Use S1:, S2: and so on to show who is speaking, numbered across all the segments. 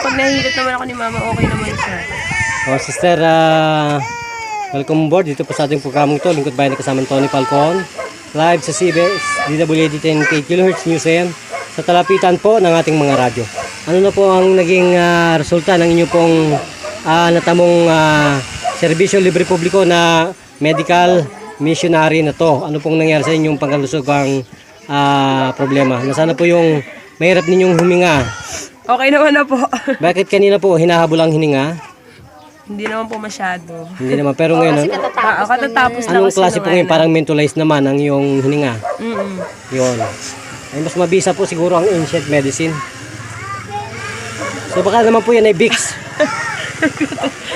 S1: pag nahihilot naman ako ni Mama, okay naman siya.
S2: Oh, sister, welcome board dito po sa ating programang ito. Lingkod Bayan na kasama ni Tony Falcon. Live sa CBS, DWAD 10K kHz News AM sa talapitan po ng ating mga radyo. Ano na po ang naging resulta ng inyo pong natamong serbisyo libre publiko na medical missionary na to? Ano pong nangyari sa inyong pangkalusugang problema? Nasaan na po yung mahirap ninyong huminga?
S1: Okay naman na po.
S2: Bakit kanina po hinahabol ang hininga?
S1: Hindi naman po masyado.
S2: Hindi naman, pero ngayon
S1: Katatapos lang
S2: anong
S1: kasi
S2: klase po ngayon? Parang mentalized naman ang iyong hininga. Yun. Ay, mas mabisa po siguro ang ancient medicine. So baka naman po yan ay Vicks.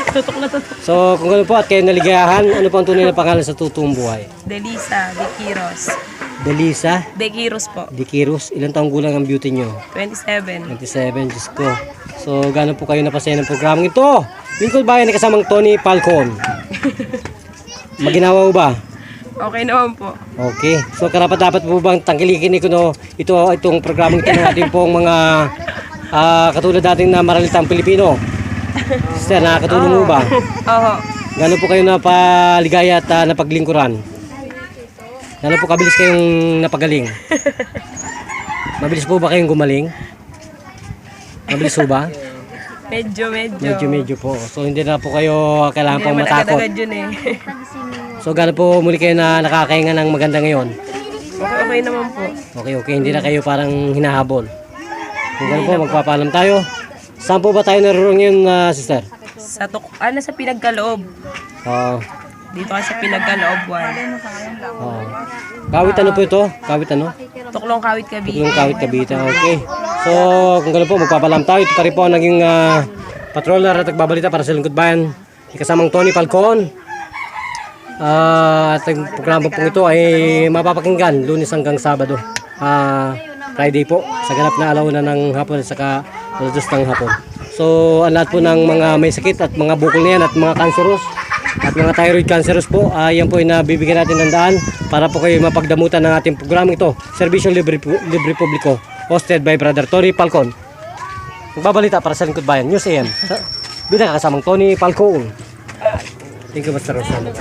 S1: Tutok na tutok.
S2: So kung gano'n po at kayo naligayahan, ano po ang tunay na pangalan sa totoong buhay?
S1: Delisa, Dekiros.
S2: Delisa
S1: Dekiros po.
S2: Dikirus. Ilang taong gulang ang beauty nyo?
S1: 27.
S2: 27, Diyos ko. So gano'n po kayo napasaya ng programang ito? Lingkod Bayan na kasamang Tony Falcon. Maginawa mo ba?
S1: Okay naman po.
S2: Okay. So karapat-dapat po bang tangkilikin itong programang ito ng ating pong mga katulad natin na maralitang Pilipino? Sister, nakakatulong mo ba?
S1: Oo.
S2: Gano'n po kayo napaligaya at napaglingkuran? Gano'n po kabilis kayong napagaling? Mabilis po ba kayong gumaling? Mabilis po ba?
S1: Medyo.
S2: Po. So hindi na po kayo kailangan pang matakot.
S1: Agad-agad yun eh.
S2: So gano'n po muli kayo na nakakahinga ng maganda ngayon?
S1: Okay naman po.
S2: Okay. Hindi na kayo parang hinahabol. Kung gano'n po, magpapaalam tayo. Saan po ba tayo naroon ngayon, sister?
S1: Sa Pinagkaloob. Dito kasi sa Pinagkaloob 1.
S2: Kawit ano po ito? Kawit ano?
S1: Tuklong Kawit Cavite.
S2: Tuklong Kawit Cavite. Okay. So, kung gano'n po, magpapaalam tayo. Ito pa rin po ang naging patroller at nagbabalita para sa Lingkod Bayan. Kasamang Tony Falcon. At ang programa pong ito ay mapapakinggan Lunes hanggang Sabado. Friday po sa ganap na alauna ng hapon at saka alas 2 ng hapon. So ang lahat po ng mga may sakit at mga bukol na yan at mga cancerous at mga thyroid cancerous po, yan po ay nabibigyan natin ng daan para po kayo mapagdamutan ng ating programa ito. Serbisyo libre publiko hosted by Brother Tony Falcon. Magbabalita para sa Lingkod Bayan News AM. Bida kasamang Tony Falcon. Thank you, Master Rosano.